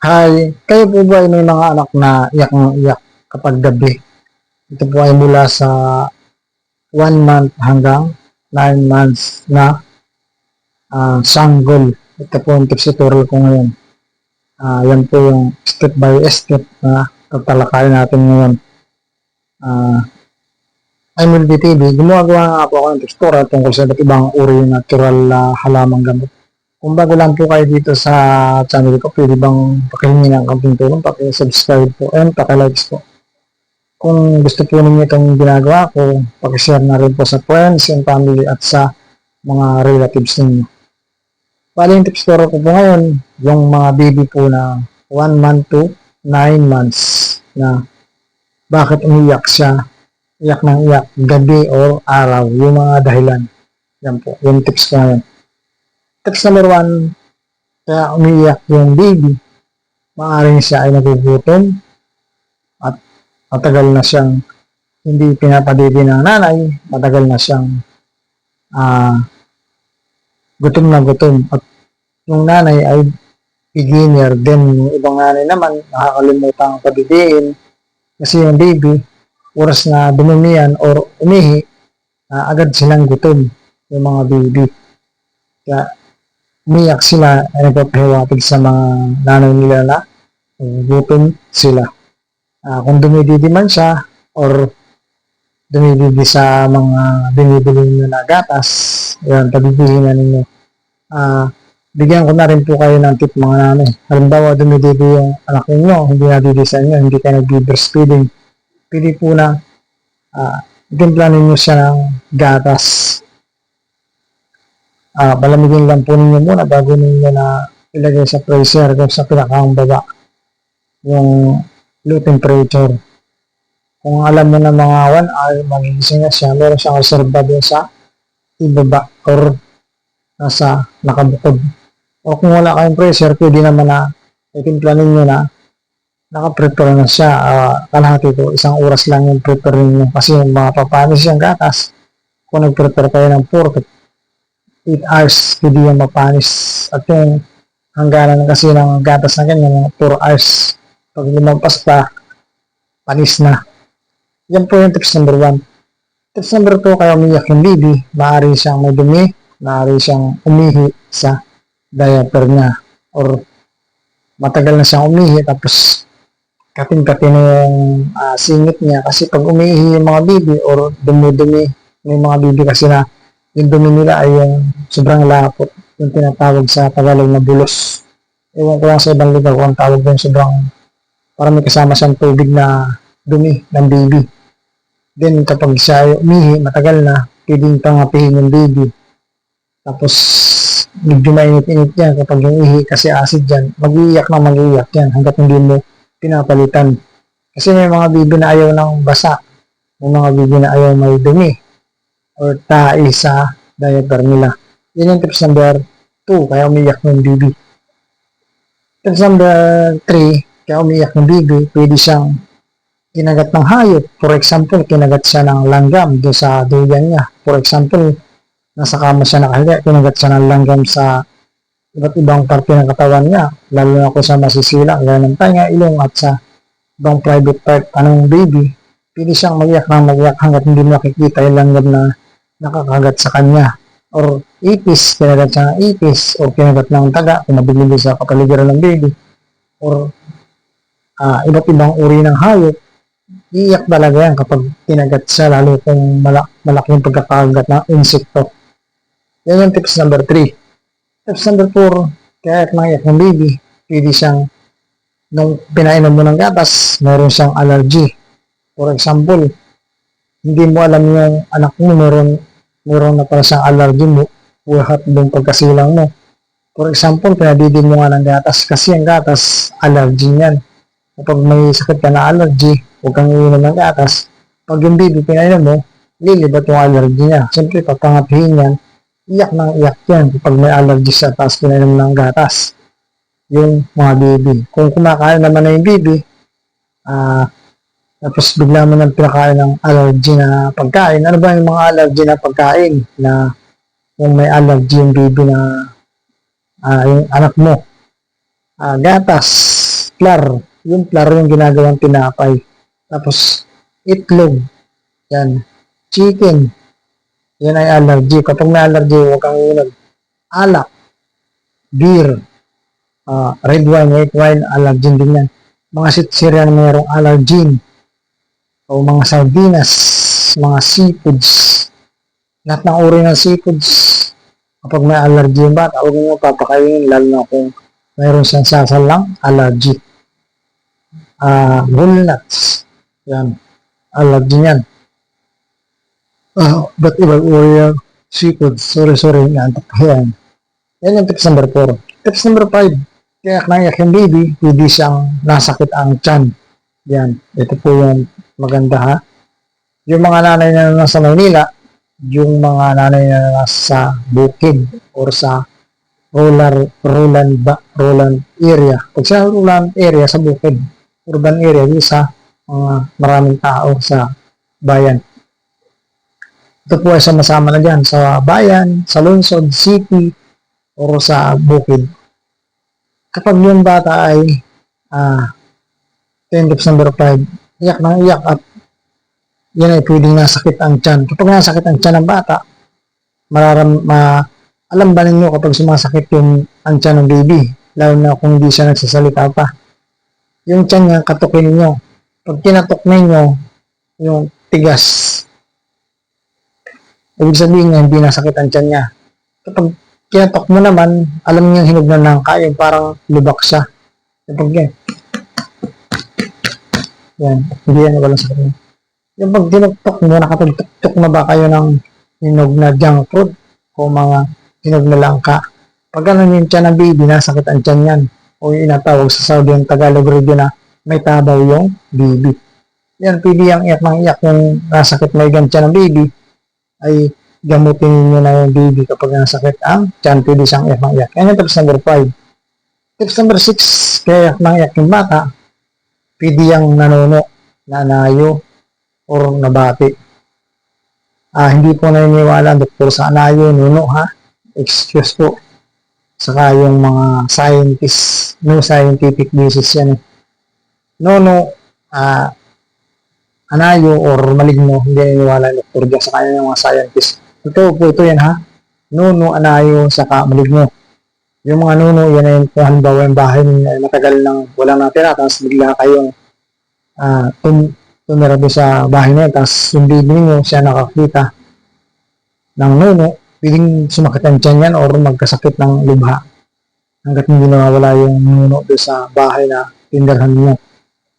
Hi, kayo po ba ay may mga anak na iyak ng iyak kapag gabi? Ito po ay mula sa 1 month hanggang 9 months na sanggol. Ito po yung tips tutorial ko ngayon. Yan po yung step by step na tatalakayin natin ngayon. I'm Will TV. Gumagawa nga po ako ng tips tutorial tungkol sa iba't ibang uri ng natural halamang gamot. Kung bago lang po kayo dito sa channel ko, pwede bang pakihingi ng kaunting tulong, paki-subscribe po and paki-likes po. Kung gusto po ninyo itong ginagawa ko, paki-share na rin po sa friends and family at sa mga relatives ninyo. Bali yung tips ko po ngayon, yung mga baby po na 1 month to 9 months na bakit umiyak siya, iyak ng iyak, gabi or araw, yung mga dahilan. Yan po, yung tips ko ngayon. Tips number 1, kaya umiiyak yung baby, maaaring siya ay nagugutom at matagal na siyang hindi pinapadibi ng nanay, matagal na siyang gutom na gutom at yung nanay ay beginner din. Yung ibang nanay naman nakakalimutan ang padidiin kasi yung baby, oras na dumimiyan or umihi, agad silang gutom yung mga baby. Kaya umiyak sila ay nagpapahiwatig sa mga nanay nila na gutom sila. Kung dumididi man siya or dumididi sa mga binibili nyo na gatas, yan, pabibihin na ninyo. Bigyan ko na rin po kayo ng tip mga nanay. Halimbawa, dumididi yung anak ninyo, hindi nadidi sa inyo, hindi kayo nag-breastfeeding. Pili po na itimpla ninyo siya ng gatas. Palamigin lang po ninyo muna bago ninyo na ilagay sa freezer kung sa pinakang baba yung low temperature. Kung alam mo na mga 1 hour, magigising na siya, meron siyang reserva din sa ibaba or nasa nakabukod. O kung wala kayong freezer, pwede naman na itimpla ninyo na nakaprepare na siya. Kalahati ko, 1 oras lang yung prepare ninyo kasi yung mga papanis yung gatas. Kung nag-prepare kayo ng 4 8 hours, hindi yung mapanis. At yung hangganan kasi ng gatas na ganyan, 4 hours. Pag lumampas pa, panis na. Yan po yung tips number 1. Tips number 2, kaya umiyak yung baby, maaari siyang may dumi, maaari siyang umihi sa diaper niya. Or matagal na siyang umihi, tapos kating-kating na yung singit niya. Kasi pag umihi yung mga baby or dumi-dumi yung mga baby kasi na yung dumi nila ay yung sobrang lapot, yung tinatawag sa Tagalog na bulos. Ewan ko lang sa ibang lugar kung ang tawag doon, sobrang parang may kasama siyang tubig na dumi ng baby. Then kapag siya ay umihi, matagal na, pwedeng pangapihin yung baby. Tapos medyo mainit-init yan kapag yung ihi kasi acid yan, mag-iiyak na mag-iiyak yan hanggat hindi mo pinapalitan. Kasi may mga baby na ayaw ng basa, may mga baby na ayaw may dumi or tae sa diaper nila. Yan yung tips number 2, kaya umiyak ng baby. Tips number 3, kaya umiyak ng baby, pwede siyang kinagat ng hayop. For example, kinagat siya ng langgam doon sa duyan niya. For example, nasa kama siya nakahiga, kinagat siya ng langgam sa iba't ibang parte ng katawan niya, lalo na kung sa masisila, gaya ng tainga, ilong at sa ibang private part ng baby. Pwede siyang mag-iyak hanggat hindi makikita yung langgam na nakakagat sa kanya. Or ipis, kinagat siya ng ipis, or kinagat ng taga, kung mabilis sa kapaligiran ng baby. Or iba't ibang uri ng hayop, iiyak talaga yan kapag kinagat siya, lalo kung malaking pagkakagat ng insekto. Yan yung tips number 3. Tips number 4, kaya iyak ng baby, pwede siyang, nung pinainom mo ng gatas, meron siyang allergy. For example, hindi mo alam yung anak mo, meron na pala siyang allergy mo, buhat ng pagkasilang mo. For example, pinadidin mo nga ng gatas kasi ang gatas, allergy niyan. Kapag may sakit ka na allergy, huwag kang iinom ng gatas. Pag yung baby pinainom mo, lilibat yung allergy niya. Siyempre, papangapihin yan, iyak ng iyak yan kapag may allergy siya tapos pinainom ng gatas yung mga baby. Kung kumakain naman na yung baby, tapos bigla mo nang pinakain ng allergy na pagkain. Ano ba yung mga allergy na pagkain na kung may allergy yung baby na yung anak mo? Gatas, flour. Yung flour yung ginagawang tinapay. Tapos, itlog. Yan. Chicken. Yan ay allergy. Kapag may allergy, huwag kang inom. Alak. Beer. Red wine, white wine, allergen din yan. Mga sitsirya na mayroong allergen. O mga sardinas. Mga seafoods. Lahat ng uri ng seafoods. Kapag may allergy yung bata, huwag mo papakainin, lalo na kung mayroon siyang sasalang allergy. Walnuts. Yan. Allergy yan. But ibang uri yung seafood. Sorry. Yan. Yan yung tips number 4. Tips number 5. Kaya naiyak yung baby, pwede siyang nasakit ang tiyan. Yan. Ito po yung maganda ha. Yung mga nanay na nasa Maynila, yung mga nanay na nasa bukid or sa rural area. Pag sa rural area, sa bukid, urban area, di sa mga maraming tao sa bayan. Ito po ay sama-sama na dyan sa bayan, sa lungsod, city, o sa bukid. Kapag yung bata ay tips number 5, iyak ng iyak at yan ay pwedeng nasakit ang tiyan. Kapag nasakit ang tiyan ng bata, alam ba ninyo kapag sumasakit yung ang tiyan ng baby, lalo na kung hindi siya nagsasalita pa. Yung tiyan niya, katukin ninyo. Pag kinatok ninyo, yung tigas, ibig sabihin niya, hindi nasakit ang tiyan niya. Kapag kinatok mo naman, alam niyo yung hinog na nangka, yung parang lubak siya. Kapag yan, hindi yan walang sakit niya. Yung pag tinuktok mo, nakatugtok na ba kayo ng hinog na junk food o mga hinog na langka? Pag ganun yung tiyan ng baby, nasakit ang tiyan yan. O yung inatawag sa Saudi yung Tagalog radio na may tabaw yung baby. Yan, pwede yung iyak ng iyak yung nasakit may tiyan ng baby, ay gamutin niyo na yung baby kapag nasakit ang tiyan, pwede siyang iyak ng iyak. Yan yung tips number 5. Tips number 6, kaya iyak ng iyak yung bata, pwede yung nanuno, nanayo, or nabati. Hindi po naniniwala ang doktor sa anayo, nuno ha. Excuse po. Saka yung mga scientists, no scientific basis yan. Nuno, anayo or maligno, hindi naniniwala ang doktor dyan sa kanya ng mga scientists. Ito yan ha. Nuno, anayo, saka maligno. Yung mga nuno, yan ay kung halimbawa yung bahay ninyo matagal nang wala natira, tapos bigla kayong tumira doon sa bahay na yun, tapos yung baby niyo siya nakakita ng nuno, pwedeng sumakit ang tiyan yan or magkasakit ng lubha hanggat hindi nawawala yung nuno doon sa bahay na tindahan niyo.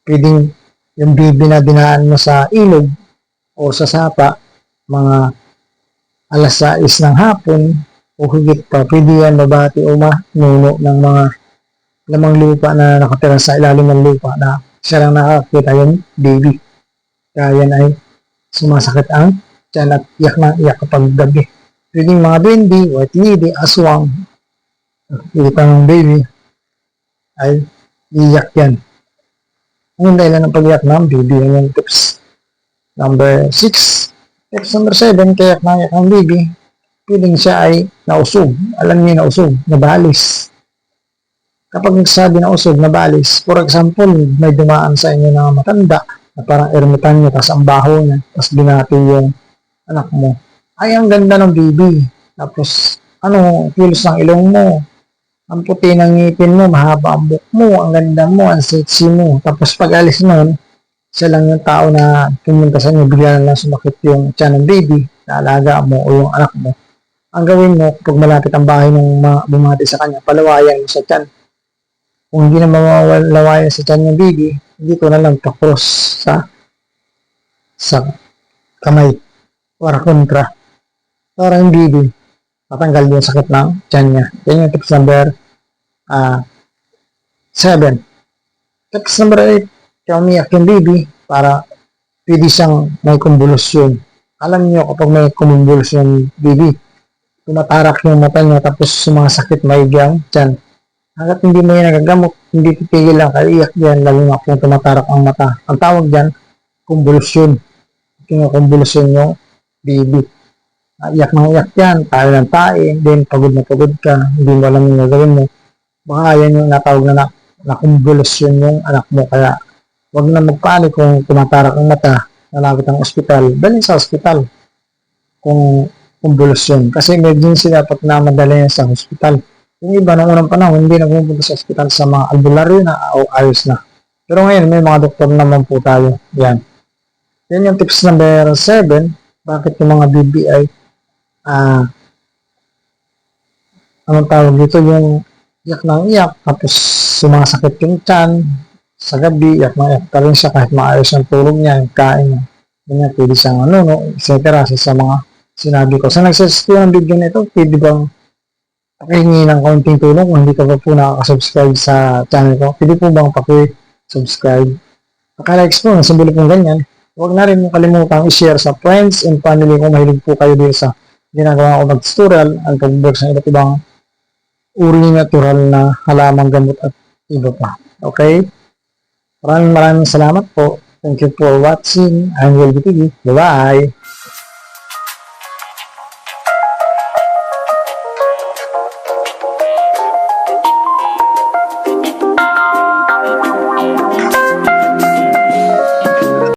Pwedeng yung baby na dinaan mo sa ilog o sa sapa, mga alas 6 ng hapon o higit pa, pwede yan mabati o manuno ng mga lamang lupa na nakatira sa ilalim ng lupa na siya lang nakakita yung baby. Kaya yan ay sumasakit ang tiyan at iyak na iyak kapag gabi. Pwedeng mga duwende, white lady, aswang, itang baby, ay iyak yan. Ang dahilan ng pag-iyak ng baby, yan yung tips number 6. Tips number 7, kaya iyak na iyak ng baby, pwedeng siya ay nausog. Alam niyo nausog, nabalis. Kapag nagsabi na usog, nabalis, for example, may dumaan sa inyo na matanda, na parang ermitan nyo, tapos ang baho niya, tapos binati yung anak mo. Ay, ang ganda ng baby. Tapos, kilos ng ilong mo. Ang puti ng ngipin mo, mahaba ang buhok mo, ang ganda mo, ang sexy mo. Tapos pag alis nun, siya lang yung tao na pumunta sa inyo, bigla na lang sumakit yung tiyan ng baby, na alaga mo o yung anak mo. Ang gawin mo, pag malapit ang bahay ng bumati sa kanya, palawayan mo sa tiyan. Kung hindi na mawalawayan sa tiyan yung baby, dito na lang pa-cross sa kamay para kontra. Para yung baby, matanggal yung sakit ng tiyan niya. Yan yung tips number 7. Tips number 8, kaya umiyak yung baby para pwede siyang may kumbulusyon. Alam niyo kapag may kumbulusyon baby, tumatarak yung mata niya tapos sumasakit maigang tiyan. Hanggat hindi mo yan nagagamot, hindi titigil lang kaiyak yan, lalo na kung tumatarak ang mata. Ang tawag dyan, kumbulusyon. Kinukumbulusyon yung baby. Iyak ng iyak yan, tayo ng tae, then pagod na pagod ka, hindi mo alam yung gagawin mo. Baka yan yung natawag na nakumbulasyon yung anak mo. Kaya wag na magpanik kung tumatarak ang mata, nalapit ang ospital, dalhin sa ospital kung kumbulasyon. Kasi emergency dapat na madala yan sa ospital. Yung iba ng unang panahon, hindi na pumunta sa ospital sa mga albularyo na o ayos na. Pero ngayon, may mga doktor naman po tayo. Yan. Yan yung tips number 7. Bakit yung mga BBI, anong tawag dito, yung iyak ng iyak, tapos sumasakit yung tiyan, sa gabi, iyak ng iyak pa rin siya kahit maayos ang tulog niya, yung kain niya. Ganyan, pwede siyang etc. Sa mga sinabi ko. Sa nagsasabi ng video na ito, pwede bang pakihingi ng kaunting tulong kung hindi ka pa po nakaka-subscribe sa channel ko. Pwede po bang paki-subscribe? Paki-likes po, nasimbolo pong ganyan. Huwag na rin mong kalimutang i-share sa friends and family kung mahilig po kayo dito sa ginagawa ko ng tutorial ang pag-work sa iba't ibang uri natural na halamang gamot at iba pa. Okay? Maraming salamat po. Thank you for watching. I'm Will TV. Bye-bye!